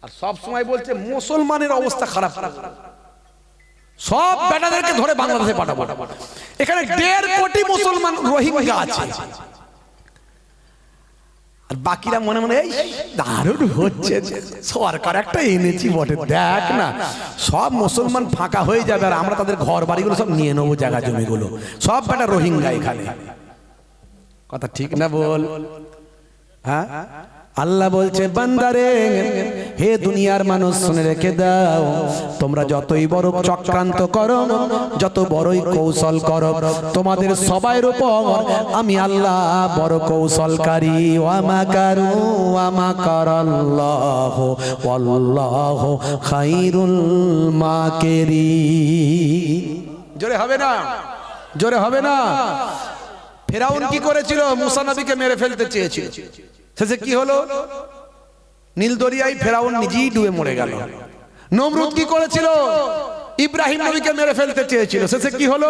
আর সব সময় বলছে মুসলমানের অবস্থা খারাপ, সব বেটাদেরকে ধরে বাংলাদেশে পাঠাবো। এখানে 1.5 কোটি মুসলমান রোহিঙ্গা আছে, আর বাকিরা মনে মনে এই দারুণ হচ্ছে, সরকার একটা এনেছি বটে, দেখ না সব মুসলমান ফাঁকা হয়ে যাবে আর আমরা তাদের ঘর বাড়িগুলো সব নিয়ে নেবো, জায়গা জমিগুলো সব বেটা রোহিঙ্গা এখানে। কথা ঠিক না বল? হ্যাঁ, আল্লাহ বলছে বান্দারে, হে দুনিয়ার মানুষ শুনে রেখে দাও, তোমরা যতই বড় চক্রান্ত করো, যত বড়ই কৌশল করো, তোমাদের সবার উপর আমি আল্লাহ বড় কৌশলকারী। ওয়া মাকারু ওয়া মাকারাল্লাহু ওয়াল্লাহু খায়রুল মাকিরিন। জোরে হবে না? জোরে হবে না? ফেরাউন কি করেছিল? মুসা নবীকে মেরে ফেলতে চেয়েছিল, শেষে কি হলো? নীল দরিয়ায় ফেরাউন নিজেই ডুবে মরে গেল। নমরুদ কি করেছিল? ইব্রাহিম নবীকে মেরে ফেলতে চেয়েছিল, শেষে কি হলো?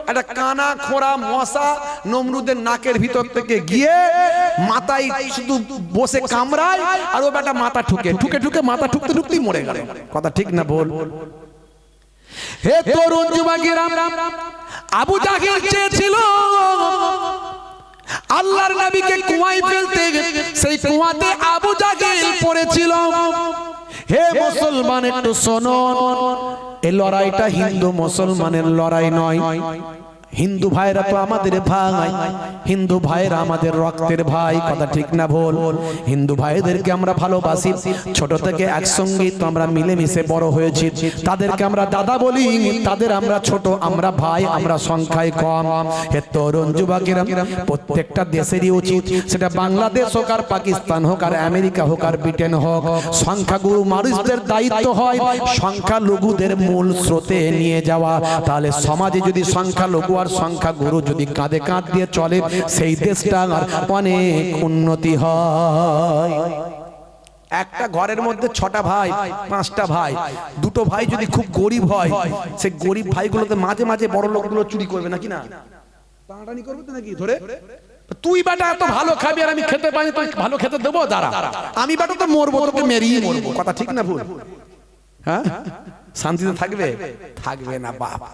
একটা কানা খোঁড়া মশা নমরুদের নাকের ভিতর থেকে গিয়ে মাথায় শুধু বসে কামড়ায়, আর ও বেটা মাথা ঠুকে ঠুকে ঠুকে মাথা ঠুকতে ঠুকতেই মরে গেল। কথা ঠিক না বল? হে তরুণ যুবকেরা, আবু জাহেল চেয়েছিল আল্লাহর নবীকে কুয়ায় ফেলতে, সেই কুয়াতে আবু জাহেল পড়েছিল। হে মুসলমান একটু শোনো, এই লড়াইটা হিন্দু মুসলমানের লড়াই নয়। হিন্দু ভাইরা তো আমাদের ভাই, হিন্দু ভাইরা আমাদের রক্তের ভাই। কথা ঠিক না ভুল? হিন্দু ভাইদেরকে আমরা ভালোবাসি, ছোট থেকে একসঙ্গেই তো আমরা মিলেমিশে বড় হয়েছি। তাদেরকে আমরা দাদা বলি, তাদের আমরা ছোট, আমরা ভাই, আমরা সংখ্যায় কম। হে তরুণ যুবকেরা, প্রত্যেকটা দেশেরই উচিত, সেটা বাংলাদেশ হোক আর পাকিস্তান হোক আর আমেরিকা হোক আর ব্রিটেন হোক, সংখ্যাগুরু মানুষদের দায়িত্ব হয় সংখ্যালঘুদের মূল স্রোতে নিয়ে যাওয়া। তাহলে সমাজে যদি সংখ্যালঘু আর সংখ্যাগুরু যদি কাঁধে কাঁধ দিয়ে চলে, সেই দেশটা অনেক উন্নতি হয়। একটা ঘরের মধ্যে 6টা ভাই, 5টা ভাই, 2টো ভাই যদি খুব গরিব হয়, সেই গরিব ভাইগুলোতে মাঝে মাঝে বড় লোকগুলো চুরি করবে নাকি না? টানাটানি করবে তো নাকি ধরে? তুই বেটা এত ভালো খাবি আর আমি খেতে পাই, তুই ভালো খেতে দেবো, দাঁড়া আমি বেটা তো মরবো, তোকে মেরেই মরবো। কথা ঠিক না ভুল? হ্যাঁ, শান্তিতে থাকবে? থাকবে না বাবা।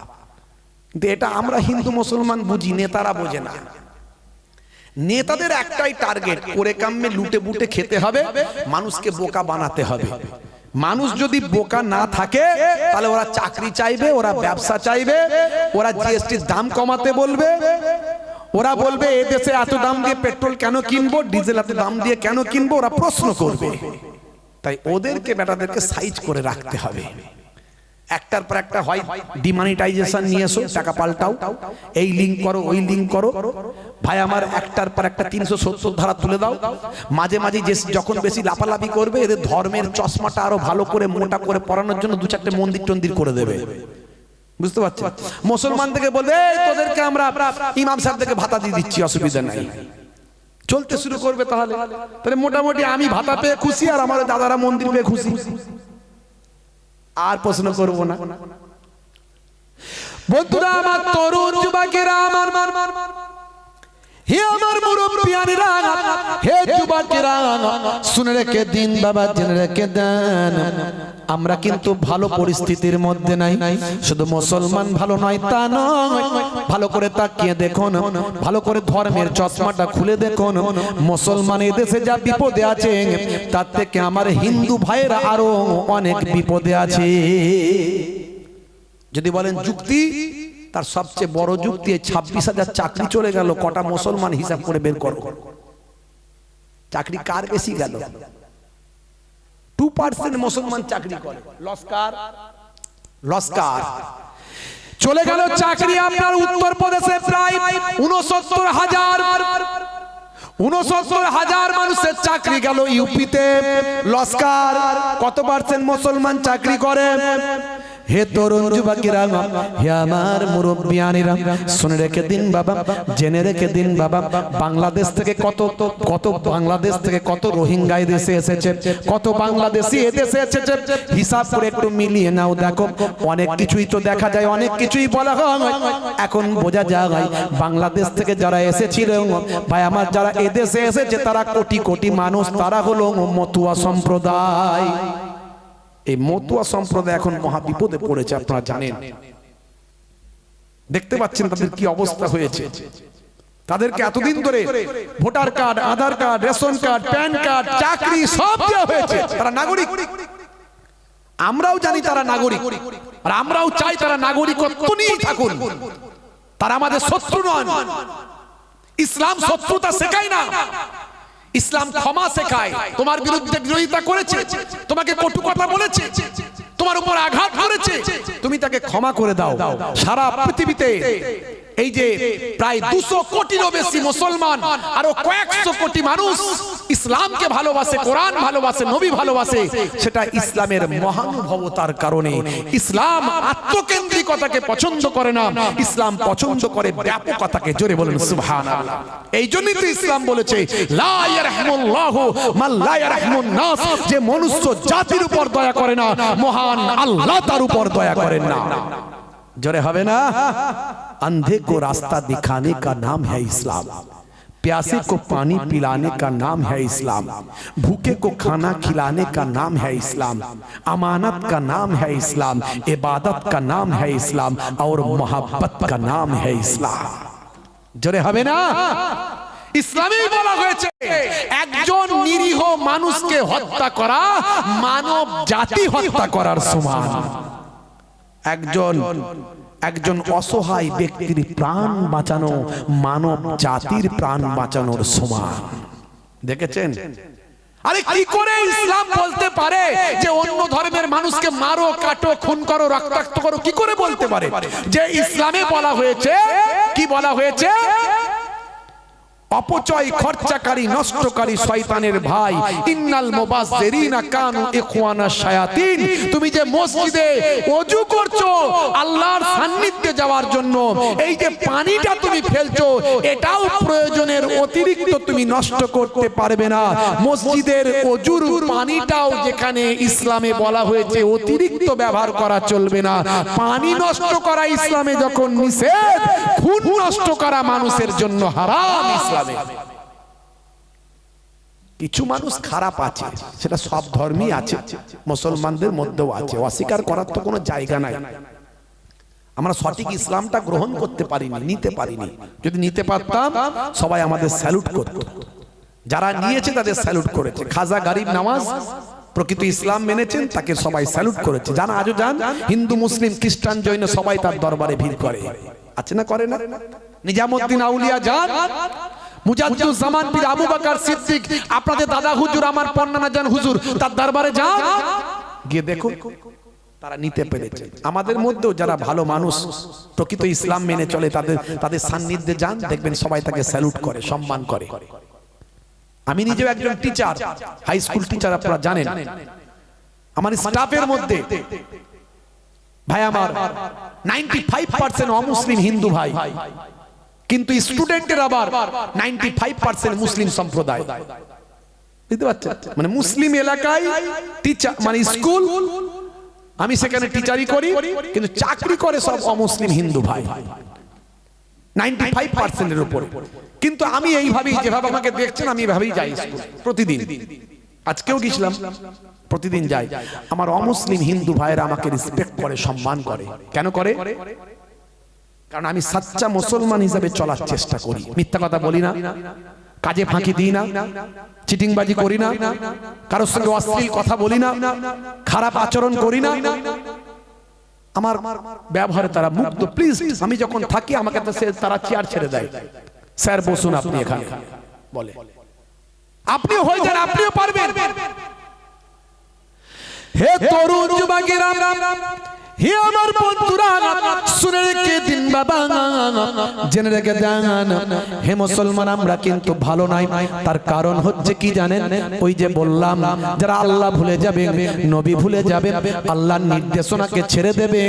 কিন্তু এটা আমরা হিন্দু মুসলমান বুঝি, নেতারা বোঝে না। নেতাদের একটাই টার্গেট, করে কাম্মে লুটে বুটে খেতে হবে, মানুষকে বোকা বানাতে হবে। মানুষ যদি বোকা না থাকে তাহলে ওরা চাকরি চাইবে, ওরা ব্যবসা চাইবে, ওরা জিএসটির দাম কমাতে বলবে, ওরা বলবে এই দেশে এত দাম দিয়ে পেট্রোল কেন কিনবো, ডিজেল এত দাম দিয়ে কেন কিনবো, ওরা প্রশ্ন করবে। তাই ওদেরকে বেটাদেরকে সাইজ করে রাখতে হবে। একটার পর একটা হয় ডিমনিটাইজেশন নিয়ে এসো, টাকা পাল্টাও, এই লিঙ্ক করো, ওই লিঙ্ক করো। ভাই আমার একটার পর একটা 370 ধারা তুলে দাও। মাঝে মাঝে যখন বেশি লাফালাফি করবে, এদের ধর্মের চশমাটা আরো ভালো করে মোটা করে পরানোর জন্য 2-4টে মন্দির টন্দির করে দেবে। বুঝতে পারছেন? মুসলমান থেকে বলবে তোদেরকে আমরা ইমাম সাহেব থেকে ভাতা দিয়ে দিচ্ছি, অসুবিধা নাই। চলতে শুরু করবে, তাহলে মোটামুটি আমি ভাতা পেয়ে খুশি আর আমার দাদারা মন্দির পেয়ে খুশি, আর প্রশ্ন করব না। বন্ধুরা আমার, তরুণ যুবকেরা আমার, হে আমার মুরব্বিয়ানেরা, হে যুবকেরা, শুনে রেখে দিন বাবা, জেনে রেখে দেন, আমরা কিন্তু ভালো পরিস্থিতির মধ্যে নাই। শুধু মুসলমান ভালো নয় তা নয়, ভালো করে তাকিয়ে দেখুন, ভালো করে ধর্মের চশমাটা খুলে দেখুন, মুসলমান এদেশে যা বিপদে আছে, তার থেকে আমার হিন্দু ভাইয়েরা আরো অনেক বিপদে আছে। যদি বলেন যুক্তি, তার সবচেয়ে বড় যুক্তি 26,000 চাকরি চলে গেল, কটা মুসলমান হিসাব করে বের করো। চাকরি কার বেশি গেল? 2% মুসলমান চাকরি করে। লস্কার চলে গেল চাকরি আপনার উত্তরপ্রদেশে প্রায় 69,000 মানুষের চাকরি গেল। ইউপিতে লস্কার কত পার্সেন্ট মুসলমান চাকরি করে? হে তরুণ যুবকেরা, হে আমার মুরব্বিয়ানেরা, শুনে রেখে দিন বাবা, জেনে রেখে দিন বাবা, বাংলাদেশ থেকে কত রোহিঙ্গা দেশে এসেছে, কত বাংলাদেশি এদেশে এসেছে, হিসাব করে একটু মিলিয়ে নাও। দেখো অনেক কিছুই তো দেখা যায়, অনেক কিছুই বলা হয়, এখন বোঝা যায় বাংলাদেশ থেকে যারা এসেছিল ভাই আমার, যারা এদেশে এসেছে তারা কোটি কোটি মানুষ, তারা হলো মতুয়া সম্প্রদায়। এই মতুয়া সম্প্রদায় এখন মহা বিপদে পড়েছে, আপনারা জানেন। দেখতে পাচ্ছেন তাদের কি অবস্থা হয়েছে। তাদেরকে এতদিন ধরে voter card, Aadhaar card, ration card, PAN card, চাকরি সব দেওয়া হয়েছে। তারা নাগরিক, আমরাও জানি তারা নাগরিক, আর আমরাও চাই তারা নাগরিকত্ব নিয়েই থাকুন। তারা আমাদের শত্রু নন। ইসলাম শত্রুতা শেখায় না, ইসলাম ক্ষমা শেখায়। তোমার বিরুদ্ধে বিরোধিতা করেছে, তোমাকে কটু কথা বলেছে, তোমার উপর আঘাত করেছে, তুমি তাকে ক্ষমা করে দাও। সারা পৃথিবীতে এই যে প্রায় 200 কোটিরও বেশি মুসলমান, আরো কয়েকশো কোটি মানুষ ইসলামকে ভালোবাসে, কোরআন ভালোবাসে, নবী ভালোবাসে। সেটা ইসলামের মহানুভবতার কারণে। ইসলাম আত্মকেন্দ্রিকতাকে পছন্দ করে না, ইসলাম পছন্দ করে ব্যাপকতাকে। জোরে বলেন সুবহানাল্লাহ। এই জন্যই তো ইসলাম বলেছে লা ইয়ারহামুল্লাহু মান লা ইয়ারহামুন নাস, যে মনুষ্য জাতির উপর দয়া করে না, মহান আল্লাহ তার উপর দয়া করেন না। জোরে হবে না? अंधे को रास्ता दिखाने का नाम है इस्लाम, प्यासे को पानी पिलाने का नाम है इस्लाम, भूखे को खाना खिलाने का नाम है इस्लाम, अमानत का नाम है इस्लाम, इबादत का नाम है इस्लाम, और मोहब्बत का नाम है इस्लाम। जोरे হবে না? ইসলামেই বলা হয়েছে একজন নিরীহ মানুষকে হত্যা করা মানব জাতি হত্যা করার সমান। একজন অসহায় ব্যক্তির প্রাণ বাঁচানো মানব জাতির প্রাণ বাঁচানোর সমান। দেখেছেন? আরে কি করে ইসলাম বলতে পারে যে অন্য ধর্মের মানুষকে মারো, কাটো, খুন করো, রক্তাক্ত করো? কি করে বলতে পারে? যে ইসলামে বলা হয়েছে, কি বলা হয়েছে? অপচয়, খরচাকারী, নষ্টকারী শয়তানের ভাই। ইন্নাল মুবাজ্জিরিনা কানু ইখওয়ানা শায়াতিন। তুমি যে মসজিদে ওযু করছো আল্লাহর সান্নিধ্যে যাওয়ার জন্য, এই যে পানিটা তুমি ফেলছো, এটাও প্রয়োজনের অতিরিক্ত তুমি নষ্ট করতে পারবে না। মসজিদের ওযুর পানিটাও যেখানে ইসলামে বলা হয়েছে অতিরিক্ত ব্যবহার করা চলবে না। পানি নষ্ট করা ইসলামে যখন নিষেধ, খুন নষ্ট করা মানুষের জন্য হারাম ইসলামে। কিছু মানুষ খারাপ আছে, সেটা সব ধর্মই আছে, মুসলমানদের মধ্যেও আছে, অস্বীকার করার তো কোনো জায়গা নাই। আমরা সঠিক ইসলামটা গ্রহণ করতে পারিনি, নিতে পারিনি। যদি নিতে পারতাম সবাই আমাদের স্যালুট করত। যারা নিয়েছে তাদের স্যালুট করেছে। খাজা গরিব নওয়াজ প্রকৃত ইসলাম মেনেছেন, তাকে সবাই স্যালুট করেছে। জানা আজও যান, হিন্দু, মুসলিম, খ্রিস্টান, জৈন সবাই তার দরবারে ভিড় করে। আছে না, করে না? নিজামুদ্দিন আউলিয়া যান, মুজাদ্দুজ্জামান পীর আবু বকর সিদ্দিক, আপনাদের দাদা হুজুর, আমার পন্নানা জান হুজুর, তার দরবারে যান, গিয়ে দেখুন তারা নিতে পেরেছে। আমাদের মধ্যেও যারা ভালো মানুষ, প্রকৃত ইসলাম মেনে চলে, তাদের সান্নিধ্যে যান, দেখবেন সবাই তাকে স্যালুট করে, সম্মান করে। আমি নিজেও একজন টিচার, হাই স্কুল টিচার, আপনারা জানেন। আমার স্টাফের মধ্যে ভাই আমার 95% অমুসলিম হিন্দু ভাই, কিন্তু স্টুডেন্টের আবার 95% মুসলিম সম্প্রদায়। বুঝতে পারছেন? মানে মুসলিম এলাকায় টিচার, মানে স্কুল, আমি সেখানে টিচারি করি, কিন্তু চাকরি করে সব অমুসলিম হিন্দু ভাই, 95% এর উপরে। কিন্তু আমি এইভাবেই, যেভাবে আমাকে দেখছেন, আমি এইভাবেই যাই স্কুল প্রতিদিন। আজকেও গেছিলাম, প্রতিদিন যাই। আমার অমুসলিম হিন্দু ভাইয়েরা আমাকে রেসপেক্ট করে, সম্মান করে। কেন করে? কারণ আমি সাচ্চা মুসলমান হিসেবে চলার চেষ্টা করি। মিথ্যা কথা বলি না, কাজে ফাঁকি দিই না, চিটিংবাজি করি না, কারোর সঙ্গে অশ্লীল কথা বলি না, খারাপ আচরণ করি না। আমার ব্যবহারে তারা মুগ্ধ। প্লিজ, আমি যখন থাকি আমাকে তারা চেয়ার ছেড়ে দেয়, স্যার বসুন আপনি এখানে, বলে আপনিও হয়ে যান, আপনিও পারবেন। হে তরুণ যুবকেরা, হে আমার বন্ধুরা, শুনে রেখে দিন বাবা, জেনে রেখে দেন, হে মুসলমান, আমরা কিন্তু ভালো নাই। তার কারণ হচ্ছে কি জানেন? ওই যে বললাম, যারা আল্লাহ ভুলে যাবে, নবী ভুলে যাবে, আল্লাহর নির্দেশনাকে ছেড়ে দেবে,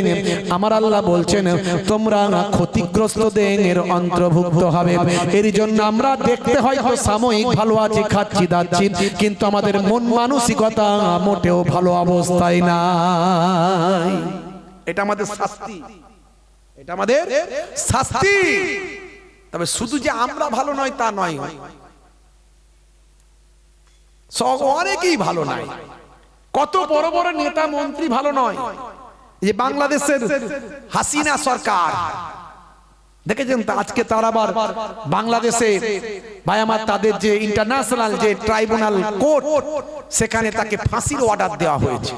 আমার আল্লাহ বলছেন তোমরা ক্ষতিগ্রস্তদের অন্তর্ভুক্ত হবে। এর জন্য আমরা দেখতে হয়তো সাময়িক ভালো আছি, খাচ্ছি দাচ্ছি, কিন্তু আমাদের মন মানসিকতা মোটেও ভালো অবস্থায় নাই। এটা আমাদের শাস্তি, এটা আমাদের শাস্তি। তবে শুধু যে আমরা ভালো নয় তা নয়, অনেকেই ভালো নাই। কত বড় বড় নেতা মন্ত্রী ভালো নয়। যে বাংলাদেশের হাসিনা সরকার দেখেছেন তো, আজকে তারা আবার বাংলাদেশে ভাই আমার তাদের যে ইন্টারন্যাশনাল যে ট্রাইব্যুনাল কোর্ট, সেখানে তাকে ফাঁসির অর্ডার দেওয়া হয়েছে।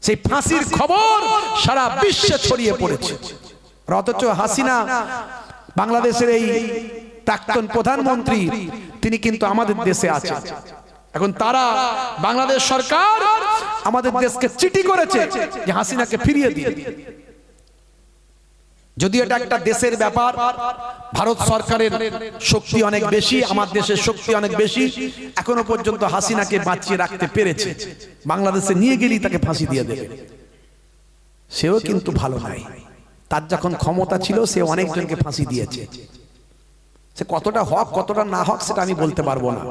সেই ফাঁসির খবর সারা বিশ্বে ছড়িয়ে পড়েছে। অথচ হাসিনা বাংলাদেশের এই প্রাক্তন প্রধানমন্ত্রী, তিনি কিন্তু আমাদের দেশে আছেন। এখন তারা বাংলাদেশ সরকার আমাদের দেশকে চিঠি করেছে যে হাসিনাকে ফিরিয়ে দিন। যদি এটা একটা দেশের ব্যাপার, ভারত সরকারের শক্তি অনেক বেশি, আমার দেশের শক্তি অনেক বেশি, এখনো পর্যন্ত হাসিনাকে বাঁচিয়ে রাখতে পেরেছে। বাংলাদেশে নিয়ে গেলেই তাকে ফাঁসি দিয়ে দেবে। সেও কিন্তু ভালো নাই, তার যখন ক্ষমতা ছিল সে অনেকজনকে ফাঁসি দিয়েছে। সে কতটা হক কতটা না হক সেটা আমি বলতে পারবো না,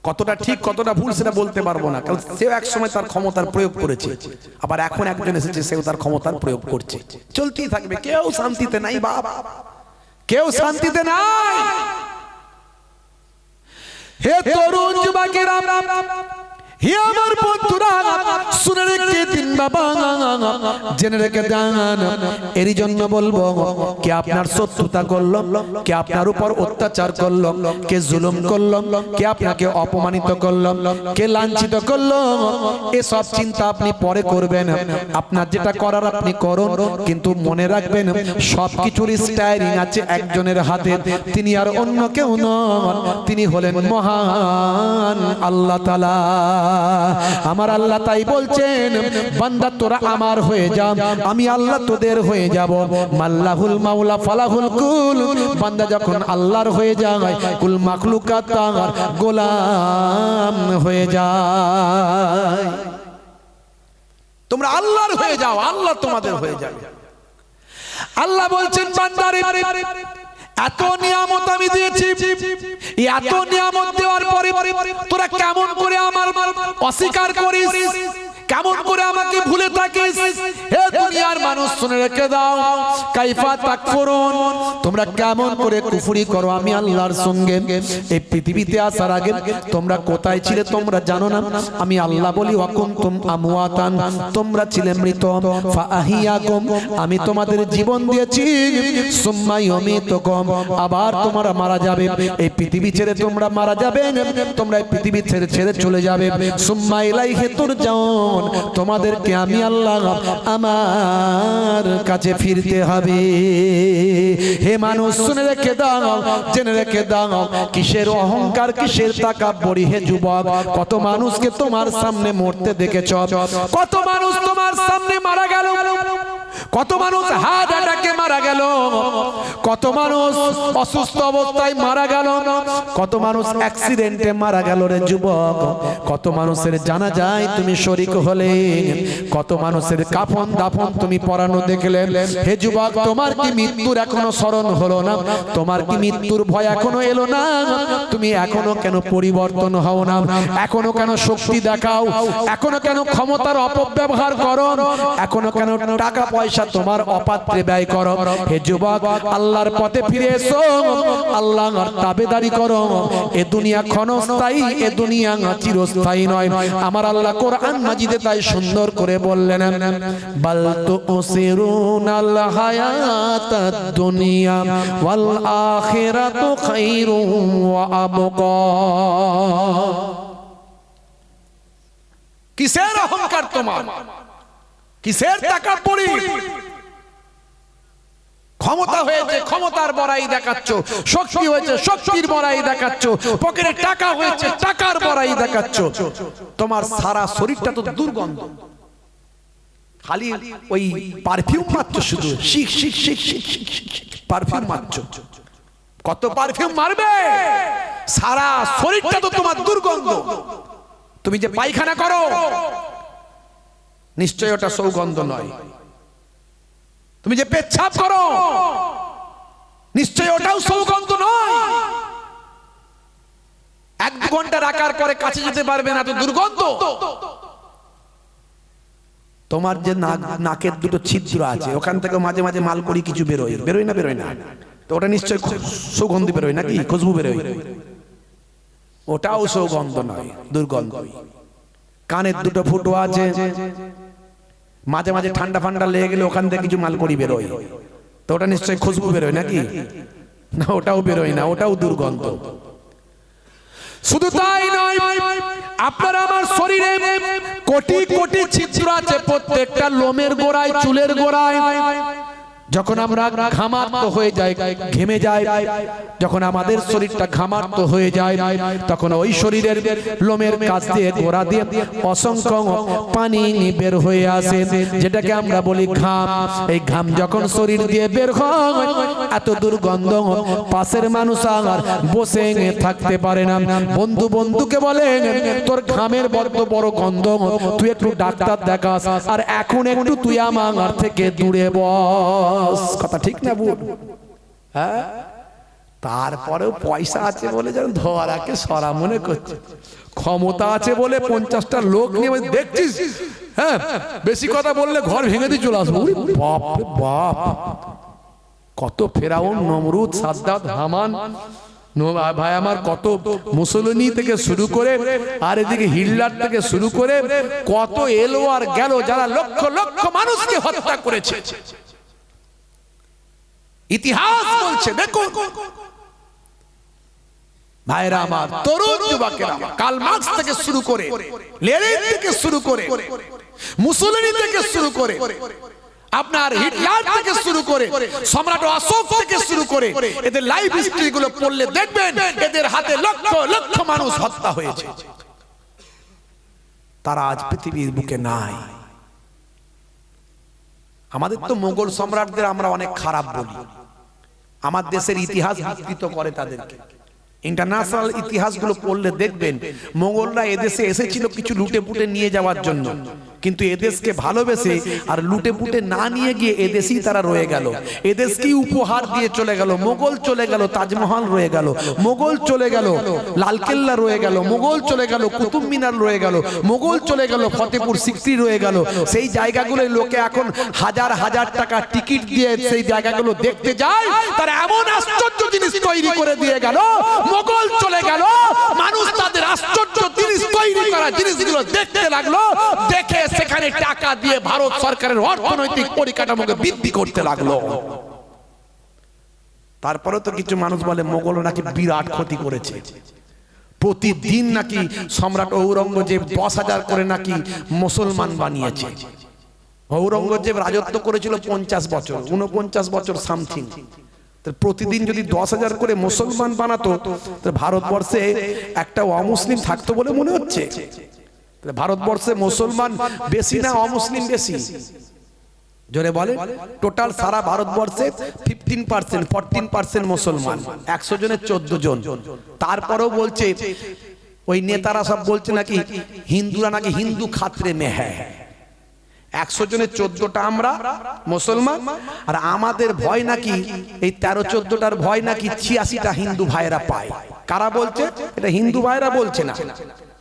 কতটা ঠিক কতটা ভুল সেটা বলতে পারবো না, কারণ সেও এক সময় তার ক্ষমতার প্রয়োগ করেছে, আবার এখন একজন এসেছে সেও তার ক্ষমতার প্রয়োগ করছে। চলতেই থাকবে, কেউ শান্তিতে নাই বাবা, কেউ শান্তিতে নাই। হে তরুণ যুবকেরা, হে আমার বন্ধুরা, শুনে রেখে দিন বাবা, জেনে রেখে দেন। এরই জন্য বলবো, কে আপনার শত্রুতা করলো, কে আপনার উপর অত্যাচার করলো, কে জুলুম করলো, কে আপনাকে অপমানিত করলো, কে লাঞ্ছিত করলো, এসব চিন্তা আপনি পরে করবেন। আপনার যেটা করার আপনি করুন, কিন্তু মনে রাখবেন সবকিছুর স্টাইরিং আছে একজনের হাতে, তিনি আর অন্য কেউ নন, তিনি হলেন মহান আল্লাহ তাআলা। আমার আল্লাহ তাই বলছেন, বান্দা তোরা আমার হয়ে যা, আমি আল্লাহ তোদের হয়ে যাব। মাল্লাহুল মাওলা ফালাহুল কুল, বান্দা যখন আল্লাহর হয়ে যায়, কুল মাখলুকাত তার গোলাম হয়ে যায়। তোমরা আল্লাহর হয়ে যাও, আল্লাহ তোমাদের হয়ে যাবে। আল্লাহ বলছেন, বান্দারে এত নিয়ামত আমি দিয়েছি, এত নিয়ামত দেওয়ার পরে তোরা কেমন করে আমার অস্বীকার করিস, কেমন করে আমাকে ভুলে থাকিস। হে দুনিয়ার মানুষ শুনে রেখে দাও, কাইফা তাকফুরুন, তোমরা কেমন করে কুফরি করো আমি আল্লাহর সঙ্গে। এই পৃথিবীতে আসার আগে তোমরা কোথায় ছিলে তোমরা জানো না। আমি আল্লাহ বলি, ওয়াকুনতুম আমওয়াতান, তোমরা ছিলে মৃত, ফাআহিয়াকুম, আমি তোমাদের জীবন দিয়েছি, সুম্মা ইউমিতুকুম, আবার তোমরা মারা যাবে। এই পৃথিবী ছেড়ে তোমরা মারা যাবে, তোমরা এই পৃথিবী ছেড়ে চলে যাবে। সুম্মা ইলাইহি তুরজাউন, তোমাদেরকে আমি আল্লাহ আমার কাছে ফিরতে হবে। হে মানুষ শুনে রেখে দাও, জেনে রেখে দাও, কিসের অহংকার কিসের তাকাব্বুরি। হে যুবক, কত মানুষকে তোমার সামনে মরতে দেখেছ, কত মানুষ তোমার সামনে মারা গেল, কত মানুষ হার্ট অ্যাটাকে মারা গেল, কত মানুষ অসুস্থ অবস্থায় মারা গেল, কত মানুষ অ্যাক্সিডেন্টে মারা গেল রে যুবক, কত মানুষের জানাজায় তুমি শরীক হলে, কত মানুষের কাফন দাফন তুমি পরানো দেখলে। হে যুবক, তোমার কি মৃত্যুর এখনো স্মরণ হলো না? তোমার কি মৃত্যুর ভয় এখনো এলো না? তুমি এখনো কেন পরিবর্তন হও না? এখনো কেন শক্তি দেখাও? এখনো কেন ক্ষমতার অপব্যবহার করো? এখনো কেন টাকা পয়সা তোমার অপাত্রে ব্যয় করো? হে যুবক, আল্লাহর পথে ফিরে এসো, আল্লাহর তাবেদারি করো। এ দুনিয়া ক্ষণস্থায়ী, এ দুনিয়া চিরস্থায়ী নয়। আমার আল্লাহ কোরআন মাজিদে তাই সুন্দর করে বললেন, বাল তুসিরুনাল হায়াতাদ দুনিয়া ওয়াল আখিরাতু খায়রুন ওয়া আবকা। কিসের অহংকার তোমার, কিসের তাকাব্বুরি? ক্ষমতা হয়েছে ক্ষমতার বড়াই দেখাচ্ছ, শক্তি হয়েছে শক্তির বড়াই দেখাচ্ছ, পকেটে টাকা হয়েছে টাকার বড়াই দেখাচ্ছ। তোমার সারা শরীরটা তো দুর্গন্ধ, খালি ওই পারফিউম মারছ, শুধু শিখ শিখ শিখ শিখ পারফিউম মারছ। কত পারফিউম মারবে? সারা শরীরটা তো তোমার দুর্গন্ধ। তুমি যে পায়খানা করো, নিশ্চয় ওটা সৌগন্ধ নয়। তুমি যে পেচ্ছাপ করো, নিশ্চয় ওটাও সৌগন্ধ নয়। 1-2 ঘন্টা রাখার পরে কাছে যেতে পারবে না, তো দুর্গন্ধ। তোমার যে নাকের দুটো ছিদ্র আছে, ওখান থেকে মাঝে মাঝে মালকড়ি কিছু বেরোয়, বেরোয় না? বেরোয় না? তো ওটা নিশ্চয় সুগন্ধি বেরোয় নাকি, খুশবু বেরোয়? ওটাও সৌগন্ধ নয়, দুর্গন্ধ। কানের দুটো ফুটো আছে, মাঝে মাঝে ঠান্ডা ফান্ডা লেগে গেলে ওখান থেকে কিছু মালকড়ি বেরোয়, তো ওটা নিশ্চয়ই খুশবু বেরোয় নাকি? না, ওটাও বেরোয় না, ওটাও দুর্গন্ধ। শুধু তাই নয়, আপনার আমার শরীরে কোটি কোটি ছিদ্র আছে, প্রত্যেকটা লোমের গোড়ায়, চুলের গোড়ায়। যখন আমরা ঘামাক্ত হয়ে যাই, ঘেমে যাই, যখন আমাদের শরীরটা ঘামাক্ত হয়ে যায়, তখন ওই শরীরের লোমের কাছ দিয়ে, গোড়া দিয়ে অসংখ্য পানি বের হয়ে আসে, যেটাকে আমরা বলি ঘাম। এই ঘাম যখন শরীর দিয়ে বের হয়, এত দুর্গন্ধ, পাশের মানুষ আর বসে থাকতে পারে না। বন্ধু বন্ধুকে বলে, তোর ঘামের বড্ড বড় গন্ধ, তুই একটু ডাক্তার দেখাস, আর এখন একটু তুই আমার থেকে দূরে বস। কথা ঠিক না বুঝ? হ্যাঁ, তারপরেও পয়সা আছে বলে যেন ধরাকে সরা মনে করছে, ক্ষমতা আছে বলে 50টা লোক নিয়ে দেখছিস, হ্যাঁ, বেশি কথা বললে ঘর ভেঙে দিয়ে চলে আসবো। বাপ রে বাপ, কত ফেরাউন, নমরুদ, সাদ্দাত, হামান, ভাই আমার, কত মুসলিনী থেকে শুরু করে আর এদিকে হিটলার থেকে শুরু করে কত এলো আর গেল, যারা লক্ষ লক্ষ মানুষকে হত্যা করেছে। ইতিহাস বলছে, দেখো ভাইরা আমার, তরুণ যুবকেরা, কার্ল মার্কস থেকে শুরু করে, লেনিন থেকে শুরু করে, মুসলিনী থেকে শুরু করে, আপনার হিটলার থেকে শুরু করে, সম্রাট অশোক থেকে শুরু করে, এদের লাইফ হিস্ট্রি গুলো পড়লে দেখবেন এদের হাতে লক্ষ লক্ষ মানুষ হত্যা হয়েছে। তারা আজ পৃথিবীর বুকে নাই। আমাদের তো মোগল সম্রাটদের আমরা অনেক খারাপ বলি, আমার দেশের ইতিহাস বিকৃত করে তাদেরকে। ইন্টারন্যাশনাল ইতিহাসগুলো পড়লে দেখবেন মোগলরা এদেশে এসেছিল কিছু লুটে পুটে নিয়ে যাওয়ার জন্য, কিন্তু এদেশকে ভালোবেসে আর লুটে পুটে না নিয়ে গিয়ে এদেশেই তারা রয়ে গেল, এদেশকেই উপহার দিয়ে চলে গেল। মোগল চলে গেল, তাজমহল রয়ে গেল, মোগল চলে গেল, লালকেল্লা রয়ে গেল, মোগল চলে গেল, কুতুব মিনার রয়ে গেল, মোগল চলে গেল, ফতেপুর সিক্রি রয়ে গেল। সেই জায়গাগুলোয় লোকে এখন হাজার হাজার টাকা টিকিট দিয়ে সেই জায়গাগুলো দেখতে যায়। তারা এমন আশ্চর্য জিনিস তৈরি করে দিয়ে গেল, মোগল চলে গেল, মানুষ তাদের আশ্চর্য জিনিস তৈরি করা জিনিসগুলো দেখতে লাগলো, দেখে সেখানে টাকা দিয়ে ভারত সরকারের অর্থনৈতিক পরিকাঠামোকে বৃদ্ধি করতে লাগলো। তারপরে তো কিছু মানুষ বলে মোগল নাকি বিরাট ক্ষতি করেছে, প্রতিদিন নাকি সম্রাট ঔরঙ্গজেব 10,000 করে নাকি মুসলমান বানিয়েছে। ঔরঙ্গজেব রাজত্ব করেছিল 50 বছর, 49 বছর সামথিং। প্রতিদিন যদি 10,000 করে মুসলমান বানাতো, ভারতবর্ষে একটা অমুসলিম থাকতো বলে মনে হচ্ছে? ভারতবর্ষে মুসলমান বেশি না অমুসলিম বেশি? জোরে বলে। টোটাল সারা ভারতবর্ষে 15%, 14% মুসলমান, 100 জনের 14 জন। তারপরেও বলছে ওই নেতারা সব বলছে নাকি হিন্দুরা নাকি হিন্দু খাতরে মে হ্যায়। 100 জনের 14টা আমরা মুসলমান, আর আমাদের ভয় নাকি এই 13-14টার ভয় নাকি 86টা হিন্দু ভাইরা পায়। কারা বলছে? এটা হিন্দু ভাইরা বলছে না।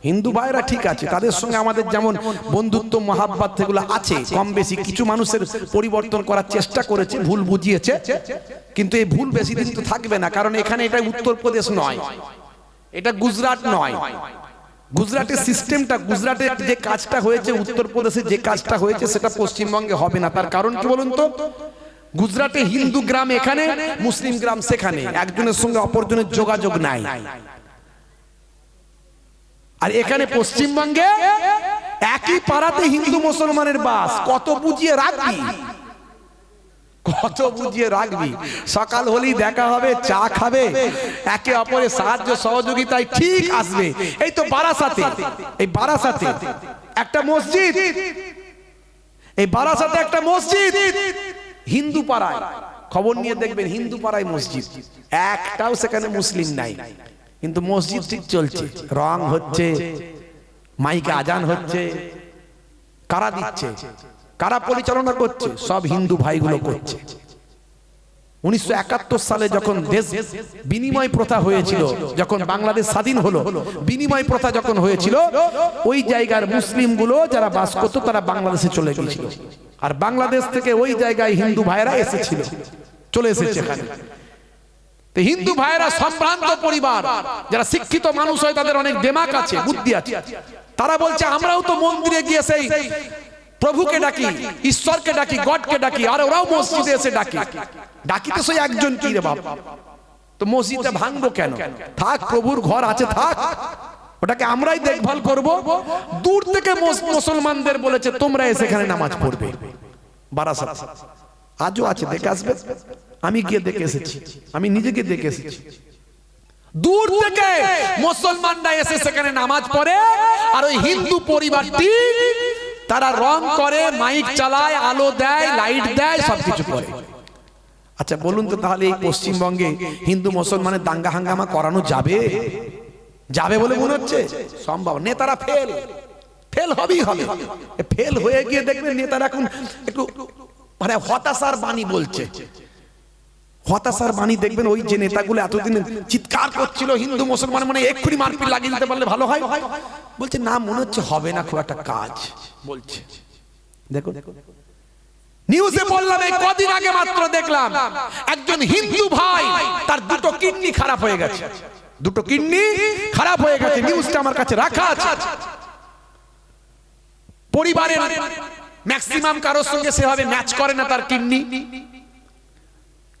হিন্দু ভাইরা ঠিক আছে, তাদের সঙ্গে আমাদের যেমন বন্ধুত্ব মহাব্বত সেগুলো আছে কম বেশি। কিছু মানুষের পরিবর্তন করার চেষ্টা করেছে, ভুল বুঝিয়েছে, কিন্তু এই ভুল বেশি দিন তো থাকবে না। কারণ এখানে এটা উত্তরপ্রদেশ নয়, এটা গুজরাট নয়। গুজরাটের সিস্টেমটা, গুজরাটের যে কাজটা হয়েছে, উত্তরপ্রদেশে যে কাজটা হয়েছে সেটা পশ্চিমবঙ্গে হবে না। তার কারণ কি বলুন তো? গুজরাটে হিন্দু গ্রাম এখানে, মুসলিম গ্রাম সেখানে, একজনের সঙ্গে অপরজনের যোগাযোগ নাই। আর এখানে পশ্চিমবঙ্গে একই পাড়াতে হিন্দু মুসলমানের বাস। কত বুঝিয়ে রাখবি, কত বুঝিয়ে রাখবি? সকাল হলেই দেখা হবে, চা খাবে, একে অপরের সাহায্য সহযোগিতায় ঠিক আসবে। এই তো বারাসাতে, এই বারাসাতে একটা মসজিদ, এই বারাসাতে একটা মসজিদ হিন্দু পাড়ায়, খবর নিয়ে দেখবেন হিন্দু পাড়ায় মসজিদ, একটাও সেখানে মুসলিম নাই, কিন্তু মসজিদ ঠিক চলছে, রং হচ্ছে, মাইকে আজান হচ্ছে। কারা দিচ্ছে, কারা পরিচালনা করছে? সব হিন্দু ভাইগুলো করছে। 1971 সালে যখন দেশ বিনিময় প্রথা হয়েছিল, যখন বাংলাদেশ স্বাধীন হলো, বিনিময় প্রথা যখন হয়েছিল, ওই জায়গার মুসলিম গুলো যারা বাস করতো তারা বাংলাদেশে চলে গিয়েছিল, আর বাংলাদেশ থেকে ওই জায়গায় হিন্দু ভাইরা এসেছিল, চলে এসেছে এখানে। তো হিন্দু ভাইরা সম্ভ্রান্ত পরিবার, যারা শিক্ষিত মানুষ হয়, তাদের অনেক দিমাগ আছে, বুদ্ধি আছে, তারা বলছে আমরাও তো মন্দিরে গিয়ে সেই প্রভুকে ডাকি, ঈশ্বরকে ডাকি, গডকে ডাকি, আর ওরাও মসজিদে এসে ডাকি। ডাকি তো সেই একজন কি রে বাবা, তো মসজিদে ভাঙবো কেন? থাক, প্রভুর ঘর আছে, থাক, ওটাকে আমরাই দেখভাল করব। দূর থেকে মুসলমানদের বলেছে তোমরা এসে এখানে নামাজ পড়বে। বারাসাত আজও আছে, দেখে আসবে। আমি গিয়ে দেখে এসেছি, আমি নিজেকে দেখে এসেছি। দূর থেকে মুসলমানরা এসে সেখানে নামাজ পড়ে, আর ওই হিন্দু পরিবারটি তারা রং করে, মাইক চালায়, আলো দেয়, লাইট দেয়, সবকিছু করে। আচ্ছা বলুন তো, তাহলে এই পশ্চিমবঙ্গে হিন্দু মুসলমানের দাঙ্গা হাঙ্গামা করানো যাবে? যাবে বলে মনে হচ্ছে? সম্ভব। নেতারা ফেল হবেই হবে। ফেল হয়ে গিয়ে দেখবেন নেতারা এখন একটু মানে হতাশার বাণী বলছে। হতাশার বাণী দেখবেন, ওই যে নেতাগুলো এতদিন চিৎকার করছিল হিন্দু মুসলমান মানে এক্ষুনি মারপিট লাগিয়ে দিতে পারলে ভালো হয়, বলছে না, মনে হচ্ছে হবে না খুব একটা কাজ বলছে। দেখো নিউজে বললাম, এই কদিন আগে মাত্র দেখলাম একজন হিন্দু ভাই তার দুটো কিডনি খারাপ হয়ে গেছে, দুটো কিডনি খারাপ হয়ে গেছে। নিউজটা আমার কাছে রাখা আছে। পরিবারের ম্যাক্সিমাম কারোর সঙ্গে সেভাবে ম্যাচ করে না তার কিডনি,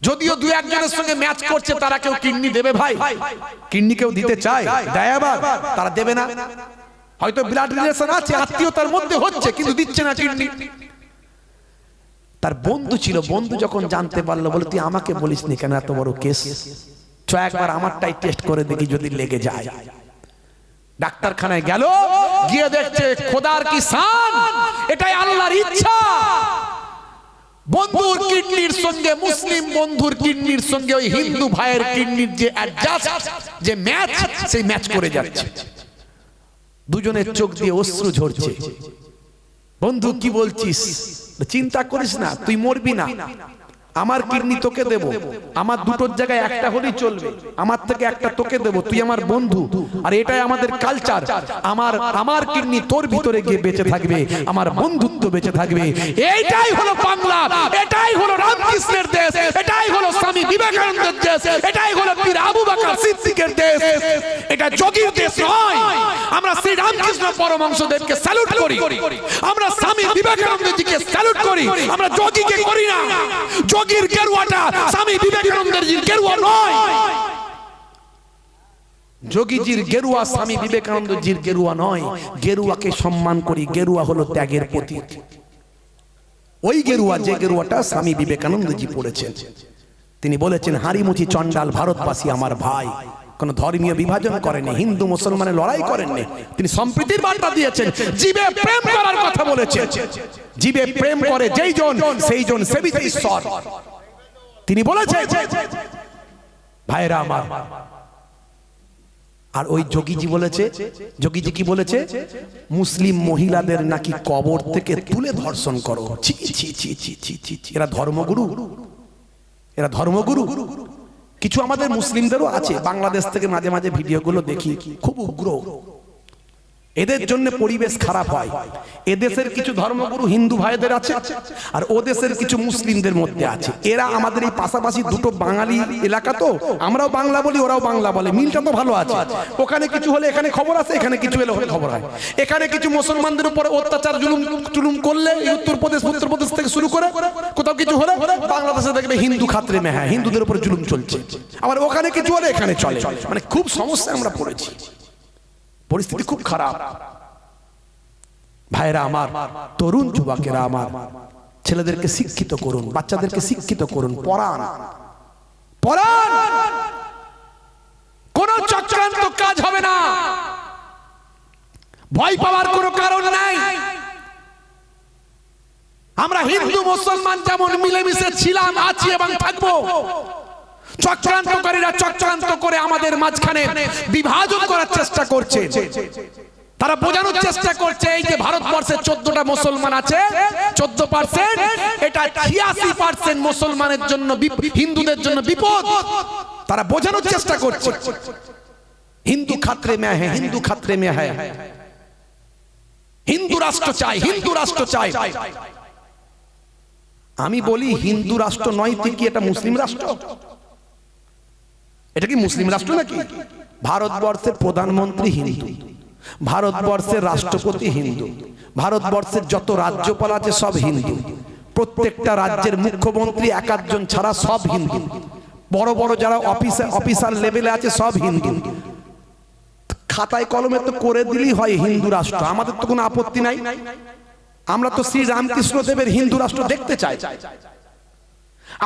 যদিও দু একজনের সঙ্গে ম্যাচ করছে, তারা কেউ কিডনি দেবে ভাই? কিডনি কেউ দিতে চায়? দেয় আবার, তারা দেবে না। হয়তো ব্লাড রিলেশন আছে, আত্মীয়তার মধ্যে হচ্ছে, কিন্তু দিচ্ছে না কিডনি। তার বন্ধু ছিল, বন্ধু যখন জানতে পারলো বলে তুই আমাকে বলিস নি কেন, এত বড় কেস, চ একবার আমারটাই টেস্ট করে দেখি যদি লেগে যায়। ডাক্তারখানায় গেল, গিয়ে দেখছে খোদার কি শান, এটাই আল্লাহর ইচ্ছা। বন্ধুর কিডনির সঙ্গে, মুসলিম বন্ধুর কিডনির সঙ্গে ওই হিন্দু ভাইয়ের কিডনির যে অ্যাডজাস্ট, যে ম্যাচ, সেই ম্যাচ করে যাচ্ছে। দুজনের চোখ দিয়ে অশ্রু ঝরছে। বন্ধু কি বলছিস? চিন্তা করিস না, তুই মরবি না, আমার কিডনি তোকে দেব, আমার দুটোর জায়গায় একটা হলেই চলবে, আমার থেকে একটা তোকে দেব, তুই আমার বন্ধু, আর এটাই আমাদের কালচার। আমার কিডনি তোর ভিতরে গিয়ে বেঁচে থাকবে, আমার বন্ধুত্ব বেঁচে থাকবে। এইটাই হলো বাংলা, এটাই হলো রামকৃষ্ণের দেশ, এটাই হলো স্বামী বিবেকানন্দের দেশ, এটাই হলো পীর আবু বকর সিদ্দিকের দেশ। এটা যোগীর দেশ নয়। আমরা শ্রী রামকৃষ্ণ পরমহংসদেবকে স্যালুট করি, আমরা স্বামী বিবেকানন্দজিকে স্যালুট করি, আমরা যোগীকে করি না। যোগীর গেরুয়াটা স্বামী বিবেকানন্দের গেরুয়া নয়। যোগীজির গেরুয়া স্বামী বিবেকানন্দজির গেরুয়া নয়। গেরুয়াকে সম্মান করি, গেরুয়া হলো ত্যাগের প্রতীক। ওই গেরুয়া, যে গেরুয়াটা স্বামী বিবেকানন্দজি পড়েছেন, তিনি বলেছেন হাড়িমুচি চন্ডাল ভারতবাসী আমার ভাই। কোন ধর্মীয় বিভাজন করেননি, হিন্দু মুসলমানের লড়াই করেননি, তিনি সম্প্রীতির বার্তা দিয়েছেন। জীবে প্রেম করার কথা বলেছেন। জীবে প্রেম করে যেই জন, সেই জন সেবিতে ঈশ্বর, তিনি বলেছেন। ভাইরা আমার, আর ওই যোগীজি বলেছে, যোগীজি কি বলেছে? মুসলিম মহিলাদের নাকি কবর থেকে তুলে ধর্ষণ করো। ছি ছি ছি ছি ছি ছি, এরা ধর্মগুরু, এরা ধর্মগুরু। কিছু আমাদের মুসলিমদেরও আছে, বাংলাদেশ থেকে মাঝে মাঝে ভিডিওগুলো দেখি, খুব উগ্র। এদের জন্য পরিবেশ খারাপ হয়। এদেশের কিছু ধর্মগুরু হিন্দু ভাইদের আছে, আর ও দেশের কিছু মুসলিমদের মধ্যে আছে। এরা আমাদের এই পাশাপাশি দুটো বাঙালি এলাকা, তো আমরাও বাংলা বলি, ওরাও বাংলা বলে, মিলটা তো ভালো আছে। ওখানে কিছু হলে এখানে খবর আছে, এখানে কিছু হলে খবর হয়। এখানে কিছু মুসলমানদের উপরে অত্যাচার জুলুম করলে উত্তরপ্রদেশ থেকে শুরু করে কোথাও কিছু হলে বাংলাদেশে দেখবে হিন্দু খাতরে মে, হ্যাঁ হিন্দুদের উপরে জুলুম চলছে। আবার ওখানে কিছু হলে এখানে চলে, মানে খুব সমস্যা আমরা পড়েছি, পরিস্থিতি খুব খারাপ। ভাইরা আমার, তরুণ যুবকেরা আমার, ছেলেদেরকে শিক্ষিত করুন, বাচ্চাদেরকে শিক্ষিত করুন, পড়ান, পড়ান। কোন চক্রান্ত কাজ হবে না, ভয় পাওয়ার কোনো কারণ নাই। আমরা হিন্দু মুসলমান যেমন মিলেমিশে ছিলাম, আছি এবং থাকবো। চক্রান্তকারীরা চক্রান্ত করে আমাদের মাঝখানে বিভাজন করার চেষ্টা করছে। তারা বোঝানোর চেষ্টা করছে এই যে ভারতবর্ষে 14টা মুসলমান আছে, 14%, এটা 86% মুসলমানের জন্য, হিন্দুদের জন্য বিপদ। তারা বোঝানোর চেষ্টা করছে হিন্দু খাতরে মে হ্যায়, হিন্দু খাতরে মে হ্যায়, হিন্দু রাষ্ট্র চাই, হিন্দু রাষ্ট্র চাই। আমি বলি হিন্দু রাষ্ট্র নয়, কি এটা মুসলিম রাষ্ট্র? এটা কি মুসলিম রাষ্ট্র নাকি? ভারতবর্ষের প্রধানমন্ত্রী হিন্দু, ভারতবর্ষের রাষ্ট্রপতি হিন্দু, ভারতবর্ষের যত রাজ্যপাল আছে সব হিন্দু, প্রত্যেকটা রাজ্যের মুখ্যমন্ত্রী এক একজন ছাড়া সব হিন্দু, বড় বড় যারা অফিসার লেভেলে আছে সব হিন্দু। খাতায় কলমে তো করে দিলেই হয় হিন্দু রাষ্ট্র, আমাদের তো কোনো আপত্তি নাই। আমরা তো শ্রী রামকৃষ্ণ দেবের হিন্দু রাষ্ট্র দেখতে চাই,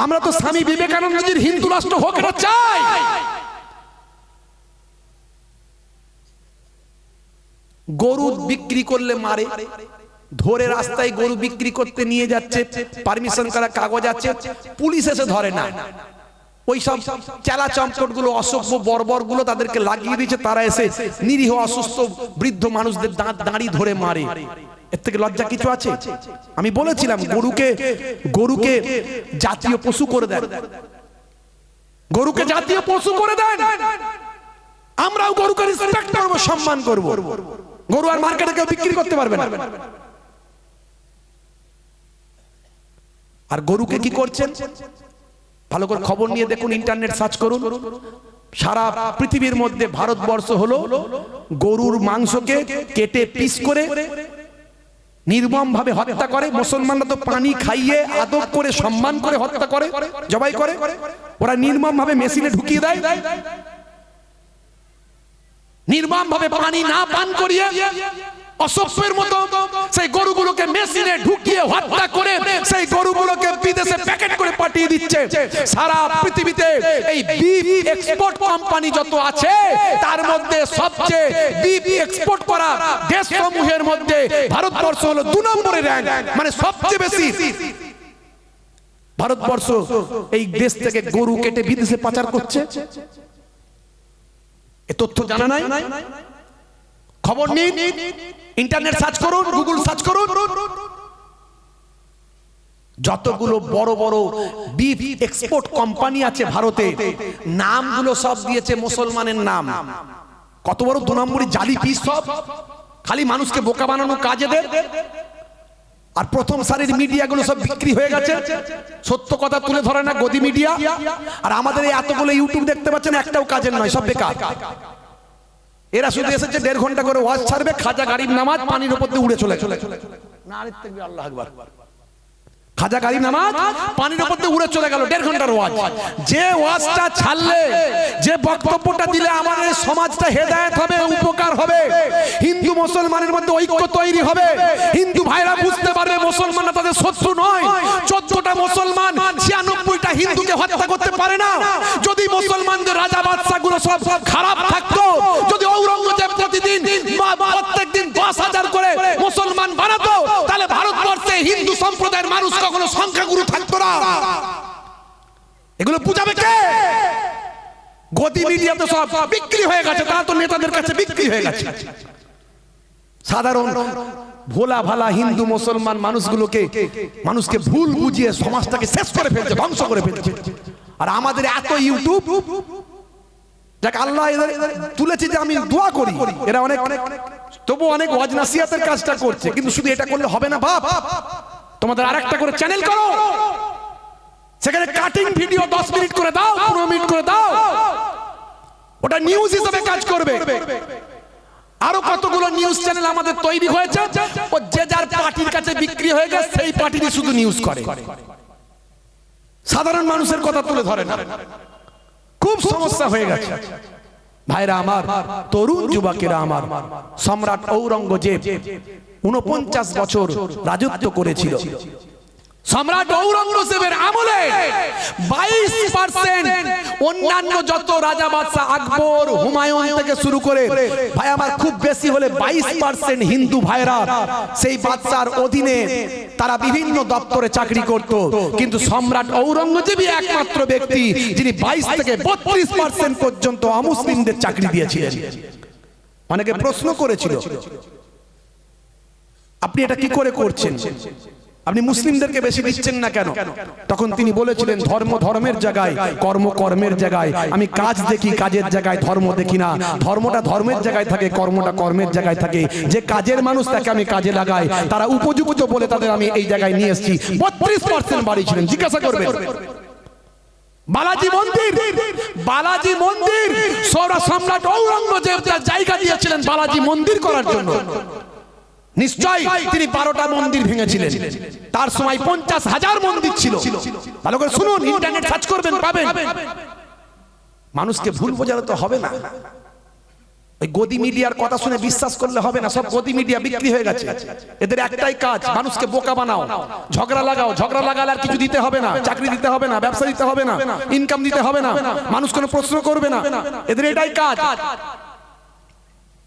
আমরা তো স্বামী বিবেকানন্দজির হিন্দু রাষ্ট্র হোক এটা চাই। গরু বিক্রি করলে মারে, ধরে রাস্তায় গরু বিক্রি করতে নিয়ে যাচ্ছে, পারমিশন করা কাগজ আছে, পুলিশ এসে ধরে না। ওই সব চেলা চম্পট গুলো, অসভ্য বর্বর গুলো তাদেরকে লাগিয়ে দিয়েছে, তারা এসে নিরীহ অসুস্থ বৃদ্ধ মানুষদের দাঁড়ি ধরে মারে। এর থেকে লজ্জা কিছু আছে? আমি বলেছিলাম গরুকে জাতীয় পশু করে দেন, গরুকে জাতীয় পশু করে দেন, আমরাও গরুকে রেসপেক্ট করব, সম্মান করব। গরু আর মার্কেটে কেউ বিক্রি করতে পারবে না। আর গরুকে কি করছেন ভালো করে খবর নিয়ে দেখুন, ইন্টারনেট সার্চ করুন। সারা পৃথিবীর মধ্যে ভারতবর্ষ হলো গরুর মাংসকে কেটে পিস করে নির্মম ভাবে হত্যা করে। মুসলমানরা তো পানি খাইয়ে আদব করে সম্মান করে হত্যা করে, জবাই করে, ওরা নির্মম ভাবে মেশিনে ঢুকিয়ে দেয়, নির্মম ভাবে পানি না পান করিয়ে অসভ্যের মতো সেই গরুগুলোকে মেশিনে ঢুকিয়ে হত্যা করে সেই গরুগুলোকে বিদেশে প্যাকেট করে পাঠিয়ে দিচ্ছে। সারা পৃথিবীতে এই বিফ এক্সপোর্ট কোম্পানি যত আছে তার মধ্যে সবচেয়ে বিফ এক্সপোর্ট করা দেশসমূহের মধ্যে ভারতবর্ষ হলো 2 নম্বরে র‍্যাঙ্ক, মানে সবচেয়ে বেশি। ভারতবর্ষ এই দেশ থেকে গরু কেটে বিদেশে পাচার করছে, এ তথ্য জানা নাই? খবর নিন, ইন্টারনেট সার্চ করুন, গুগল সার্চ করুন। যতগুলো বড় বড় বিফ এক্সপোর্ট কোম্পানি আছে ভারতে, নামগুলো সব দিয়েছে মুসলমানের নাম। কত বড় 2 নম্বরই জালি পিস সব, খালি মানুষকে বোকা বানানো কাজে দেয়। আর প্রথম সারির মিডিয়াগুলো সব বিক্রি হয়ে গেছে, সত্য কথা তুলে ধরে না গদি মিডিয়া। আর আমাদের এই এতগুলো ইউটিউব দেখতে পাচ্ছেন, একটাও কাজের নয়, সব বেকার। এরা শুধু এসেছে 1.5 ঘন্টা করে ওয়াজ ছাড়বে, খাজা গারিব নামাজ পানির উপর দিয়ে উড়ে চলে না, আল্লাহু আকবার। খাজা গারিব নামাজ পানির উপর দিয়ে উড়ে চলে গেল, 1.5 ঘন্টার ওয়াজ। যে ওয়াজটা ছাড়লে, যে বক্তব্যটা দিলে আমাদের সমাজটা হেদায়েত হবে, উপকার হবে, হিন্দু মুসলমানের মধ্যে ঐক্য তৈরি হবে, হিন্দু ভাইরা বুঝতে পারবে মুসলমানরা তাদের শত্রু নয়। 14টা মুসলমান 96টা হিন্দুকে হত্যা করতে পারে না। যদি মুসলমানদের রাজা বাদশাগুলো সব খারাপ থাকতো, যদি ঔরঙ্গজেব প্রতিদিন প্রত্যেকদিন 10,000 করে মুসলমান বানাতো, তাহলে ভারতবর্ষে হিন্দু সম্প্রদায়ের মানুষ কখনো সংখ্যাগুরু থাকতো না। এগুলো বুঝাবে কে? গদি মিডিয়া তো সব বিক্রি হয়ে গেছে, তারা তো নেতাদের কাছে বিক্রি হয়ে গেছে। সাধারণ ভোলা ভালা হিন্দু মুসলমান মানুষকে ভুল বুঝিয়ে সমাজটাকে শেষ করে ফেলছে, ধ্বংস করে ফেলছে। আর আমাদের এত ইউটিউব, যাক আল্লাহ তুলেছে, যে আমি দোয়া করি, এরা অনেক তবু অনেক ওয়াজ নাসিহাতের কাজটা করছে। কিন্তু শুধু এটা করলে হবে না বাপ, তোমাদের আরেকটা করে চ্যানেল করো, সেখানে কাটিং ভিডিও 10 মিনিট করে দাও, 15 মিনিট করে দাও, ওটা নিউজ হিসেবে কাজ করবে। আরো কতগুলো নিউজ চ্যানেল আমাদের তৈরি হয়েছে, ও যে যার পার্টির কাছে বিক্রি হয়ে গেছে, সেই পার্টিরই শুধু নিউজ করে, সাধারণ মানুষের কথা তুলে ধরে না। খুব সমস্যা হয়ে গেছে ভাইরা আমার, তরুণ যুবকেরা আমার। সম্রাট ঔরঙ্গজেব 49 বছর রাজত্ব করেছিল। সম্রাট ঔরঙ্গজেবের আমলে 22% অন্যান্য যত রাজা বাদশা, আকবর, হুমায়ুন থেকে শুরু করে ভাই আমার, খুব বেশি হলে 22% হিন্দু ভাইরা সেই বাদশার অধীনে তারা বিভিন্ন দপ্তরে চাকরি করত। কিন্তু সম্রাট ঔরঙ্গজেবই একমাত্র ব্যক্তি যিনি 22 থেকে 32% পর্যন্ত অমুসলিমদের চাকরি দিয়েছিলেন। অনেকে প্রশ্ন করেছিল, আপনি এটা কি করে করছেন, আপনি মুসলিমদেরকে বেশি দিচ্ছেন না কেন? তখন তিনি বলেছিলেন, ধর্ম ধর্মের জায়গায়, কর্ম কর্মের জায়গায়। আমি কাজ দেখি, কাজের জায়গায় ধর্ম দেখি না। ধর্মটা ধর্মের জায়গায় থাকে, কর্মটা কর্মের জায়গায় থাকে। যে কাজের মানুষ তাকে আমি কাজে লাগাই, তারা উপযুক্ত বলে তাদের আমি এই জায়গায় নিয়ে এসেছি। 32% বাড়িয়েছিলেন, জিজ্ঞাসা করবেন। বালাজি মন্দির সম্রাট ঔরঙ্গজেব তার জায়গা দিয়েছিলেন বালাজি মন্দির করার জন্য। নিশ্চয়ই তিনি 12টা মন্দির ভেঙেছিলেন। তার সময় 50,000 মন্দির ছিল। ভালো করে শুনুন, ইন্টারনেট সার্চ করবেন পাবেন। মানুষকে ভুল বোঝালে তো হবে না। ওই গদি মিডিয়ার কথা শুনে বিশ্বাস করলে হবে না। সব গদি মিডিয়া বিক্রি হয়ে গেছে। এদের একটাই কাজ, মানুষকে বোকা বানাও, ঝগড়া লাগাও। ঝগড়া লাগালে আর কিছু দিতে হবে না, চাকরি দিতে হবে না, ব্যবসা দিতে হবে না, ইনকাম দিতে হবে না, মানুষ কোনো প্রশ্ন করবে না। এদের এটাই কাজ।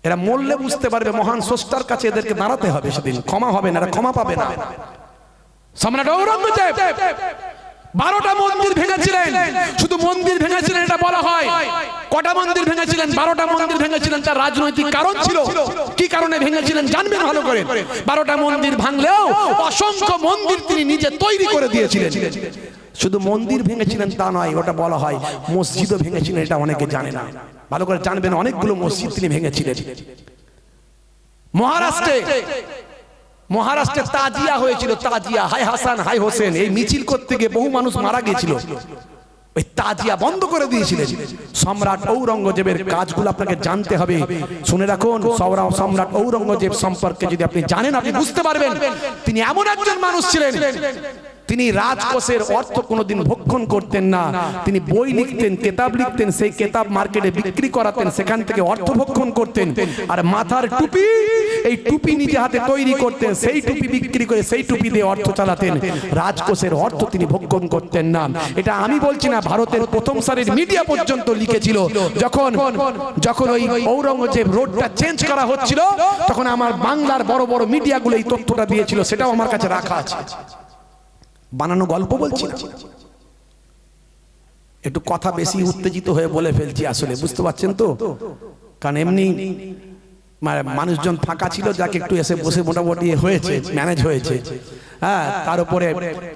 এরা মরলে বুঝতে পারবে মহান স্রষ্টার কাছে এদেরকে দাঁড়াতে হবে, সেদিন ক্ষমা হবে না, এরা ক্ষমা পাবে না। সম্রাট ঔরঙ্গজেব 12টা মন্দির ভেঙেছিলেন। শুধু মন্দির ভেঙেছিলেন এটা বলা হয়। কটা মন্দির ভেঙেছিলেন? 12টা মন্দির ভেঙেছিলেন। তার রাজনৈতিক কারণ ছিল। কি কারণে ভেঙেছিলেন জানবেন ভালো করে। 12টা মন্দির ভাঙলেও অসংখ্য মন্দির তিনি নিজে তৈরি করে দিয়েছিলেন। শুধু মন্দির ভেঙেছিলেন তা নয়, ওটা বলা হয় মসজিদও ভেঙেছিলেন। এটা অনেকে জানে না, ভালো করে জানবেন। অনেকগুলো মসজিদ তিনি ভেঙেছিলেন। মহারাষ্ট্রে তাজিয়া হয়েছিল। তাজিয়া, হাই হাসান হাই হোসেন, এই মিছিল করতে গিয়ে বহু মানুষ মারা গিয়েছিল। ওই তাজিয়া বন্ধ করে দিয়েছিলেন সম্রাট ঔরঙ্গজেবের। কাজগুলো আপনাকে জানতে হবে। শুনে রাখুন, সম্রাট ঔরঙ্গজেব সম্পর্কে যদি আপনি জানেন, আপনি বুঝতে পারবেন তিনি এমন একজন মানুষ ছিলেন। তিনি রাজকোষের অর্থ কোনোদিন ভক্ষণ করতেন না। তিনি বই লিখতেন, কেতাব লিখতেন, সেই কেতাব মার্কেটে বিক্রি করাতেন, সেখান থেকে অর্থ ভক্ষণ করতেন। আর মাথার টুপি, এই টুপি নিজে হাতে তৈরি করতেন, সেই টুপি বিক্রি করে সেই টুপি দিয়ে অর্থ চালাতেন। রাজকোষের অর্থ তিনি ভক্ষণ করতেন না। এটা আমি বলছি না, ভারতের প্রথম সারির মিডিয়া পর্যন্ত লিখেছিল। যখন ওই ঔরঙ্গজেব রোডটা চেঞ্জ করা হচ্ছিল, তখন আমার বাংলার বড় বড় মিডিয়াগুলো এই তথ্যটা দিয়েছিল। সেটাও আমার কাছে রাখা আছে। বানানো গল্প বলছি না, একটু কথা বেশি উত্তেজিত হয়ে বলে ফেলছি আসলে, বুঝতে পারছেন তো? কারণ এমনি মানুষজন ফাঁকা ছিল, যাকে একটু এসে বসে মোটামুটি হয়েছে, ম্যানেজ হয়েছে। হ্যাঁ, তার উপরে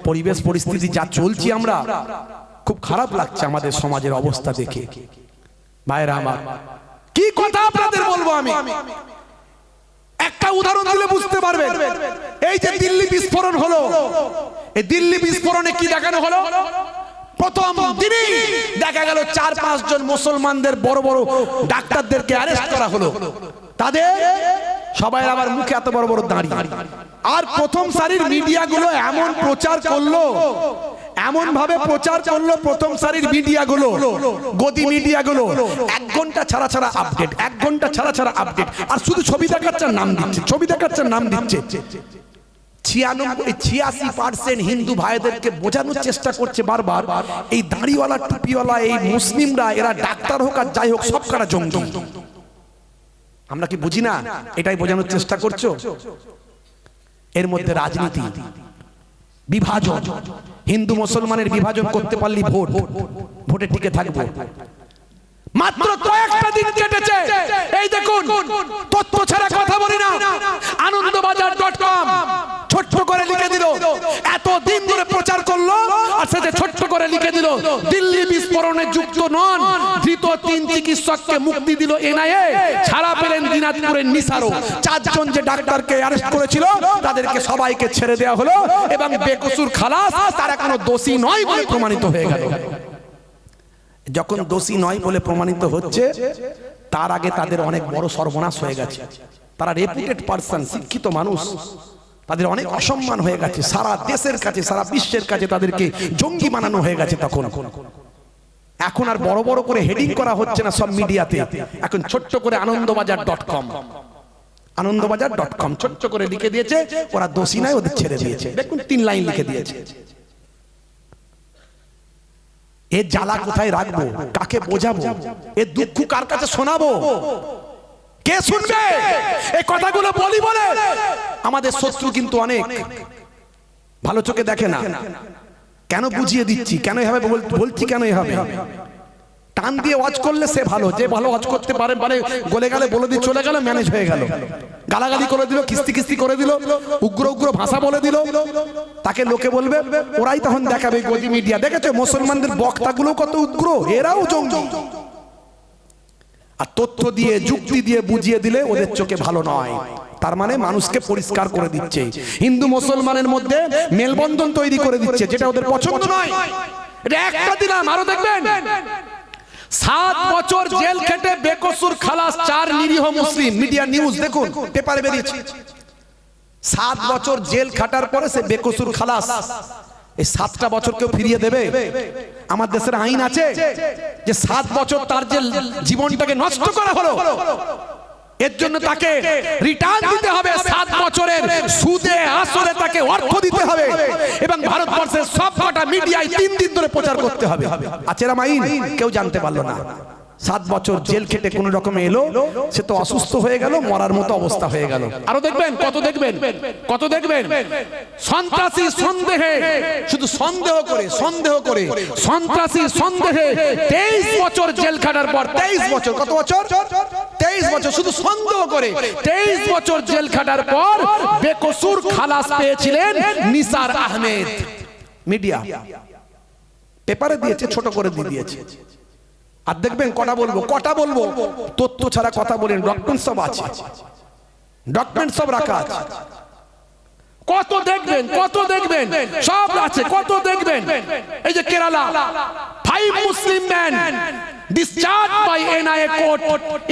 পরিবেশ পরিস্থিতি যা চলছি আমরা, খুব খারাপ লাগছে আমাদের সমাজের অবস্থা দেখে। ভাইরা আমার, কি কথা আপনাদের বলবো আমি, একটা উদাহরণ দিলে বুঝতে পারবেন। এই যে দিল্লি বিস্ফোরণ হলো, এই দিল্লি বিস্ফোরণে কি দেখানো হলো? প্রথম দিনই দেখা গেল 4-5 জন মুসলমানদের বড় বড় ডাক্তারদেরকে অ্যারেস্ট করা হলো। তাদের সবাই আবার মুখে এত বড় বড় দাড়ি। আর প্রথম সারির মিডিয়াগুলো এমন প্রচার করলো, এমন ভাবে প্রচার করলো প্রথম সারির মিডিয়াগুলো, গদি মিডিয়াগুলো, 1 ঘন্টা ছাড়া ছাড়া আপডেট, 1 ঘন্টা ছাড়া ছাড়া আপডেট। আর শুধু ছবি দেখাচ্ছে, নাম দিচ্ছে, ছবি দেখাচ্ছে, নাম দিচ্ছে। 86% হিন্দু ভাইদেরকে বোঝানোর চেষ্টা করছে বারবার, এই দাড়িওয়ালা টুপিওয়ালা এই মুসলিমরা, এরা ডাক্তার হোক আর যাই হোক, সব কারা জঙ্গি। আমরা কি বুঝি না? এটাই বোঝানোর চেষ্টা করছো। এর মধ্যে রাজনীতি, বিভাজন, হিন্দু মুসলমানের বিভাজন করতে পারলি ভোটে টিকে থাকবো। মাত্র কয়েকটা দিন কেটেছে, এই দেখুন, তথ্য ছাড়া কথা বলি না, আনন্দবাজার.com ছোট্ট করে লিখে দিল, এত দিন ধরে প্রচার করলো, আর সেটা ছোট্ট করে লিখে দিল, দিল্লি বিস্ফোরণে যুক্ত নন ধৃত 3 চিকিৎসককে মুক্তি দিল এনআইএ, ছাড়া পেলেন দিনাজপুরের নিসারও। 4 জন যে ডাক্তারকে অ্যারেস্ট করেছিল তাদেরকে সবাইকে ছেড়ে দেওয়া হলো এবং বেকসুর খালাস, তারা কোনো দোষী নয় বলে প্রমাণিত হয়ে গেল। যখন দোষী নয় বলে প্রমাণিত হচ্ছে, তার আগে তাদের অনেক বড় সর্বনাশ হয়ে গেছে। তারা রেপুটেড পারসন, শিক্ষিত মানুষ, তাদের অনেক অসম্মান হয়ে গেছে। সারা দেশের কাছে, সারা বিশ্বের কাছে তাদেরকে জঙ্গি বানানো হয়ে গেছে। তখন এখন আর বড় বড় করে হেডিং করা হচ্ছে না সব মিডিয়াতে, এখন ছোট্ট করে আনন্দবাজার.com ছোট্ট করে লিখে দিয়েছে, ওরা দোষী নয়, ওদের ছেড়ে দিয়েছে। দেখুন 3 লাইন লিখে দিয়েছে। এর জ্বালা কোথায় রাখবো, কাকে বোঝাবো, এর দুঃখ কার কাছে শোনাবো, কে শুনবে? এই কথাগুলো বলি বলে আমাদের শত্রু কিন্তু অনেক ভালো চোখে দেখে না। কেন বুঝিয়ে দিচ্ছি, কেন এভাবে বলছি, কেন এভাবে টান দিয়ে ওয়াজ করলে সে ভালো, যে ভালো ওয়াজ করতে পারে, মানে গলে গেলে বলে দিয়ে চলে গেল, ম্যানেজ হয়ে গেল, গালাগালি করে দিল, কিস্তি করে দিল, উগ্র উগ্র ভাষা বলে দিল, তাকে লোকে বলবে, ওরাই তখন দেখাবে গদি মিডিয়া, দেখেছো মুসলমানদের বক্তাগুলো কত উগ্র, এরাও জঙ্গি। আর তথ্য দিয়ে, যুক্তি দিয়ে বুঝিয়ে দিলে ওদের চোখে ভালো নয়। তার মানে মানুষকে পরিষ্কার করে দিচ্ছে, হিন্দু মুসলমানের মধ্যে মেলবন্ধন তৈরি করে দিচ্ছে, যেটা ওদের পছন্দ নয়। এটা একটা দিলাম, আরো দেখবেন 7 বছর জেল খেটে বেকসুর খালাস 4 নিরীহ মুসলিম। মিডিয়া নিউজ দেখুন, পেপারে বেরিয়েছে। 7 বছর জেল খাটার পরে সে বেকসুর খালাস। এই 7টা বছর কেউ ফিরিয়ে দেবে? আমার দেশের আইন আছে যে 7 বছর তার যে জীবনটাকে নষ্ট করা হলো, এর জন্য তাকে রিটার্ন দিতে হবে। 7 বছরের সুদে আসলে তাকে অর্থ দিতে হবে এবং ভারতবর্ষের সবকটা মিডিয়ায় 3 দিন ধরে প্রচার করতে হবে। আছে এরকম আইন? কেউ জানতে পারলো না। 7 বছর জেল খেটে কোন রকমে এলো, সে তো অসুস্থ হয়ে গেল, মরার মতো অবস্থা হয়ে গেল। আরো দেখবেন, কত দেখবেন, কত দেখবেন। সন্ত্রাসী সন্দেহে, শুধু সন্দেহ করে সন্ত্রাসী সন্দেহে 23 বছর জেল খাটার পর, 23 বছর, কত বছর? 23 বছর শুধু সন্দেহ করে 23 বছর জেল খাটার পর বেকসুর খালাস পেয়েছিলেন নিসার আহমেদ। মিডিয়া পেপারে দিয়েছে, ছোট করে দিয়ে দিয়েছে। আর দেখবেন, কটা বলবো, তথ্য ছাড়া কথা বলেন। ডকুমেন্ট সব আছে, ডকুমেন্ট সব রাখা আছে। কত দেখবেন, সব আছে, কত দেখবেন। এই যে কেরালা, 5 মুসলিম man discharged by NIA court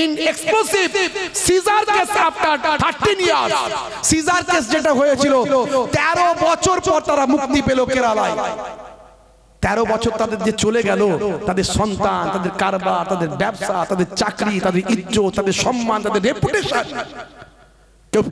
in explosive Caesar case after 13 years. Caesar case যেটা হয়েছিল 13 বছর পর তারা মুক্তি পেল কেরালায়। 13 বছর তাদের যে চলে গেল, তাদের সন্তান, তাদের কারবার, তাদের ব্যবসা, তাদের চাকরি, তাদের ইজ্জত, তাদের সম্মান, তাদের রেপুটেশন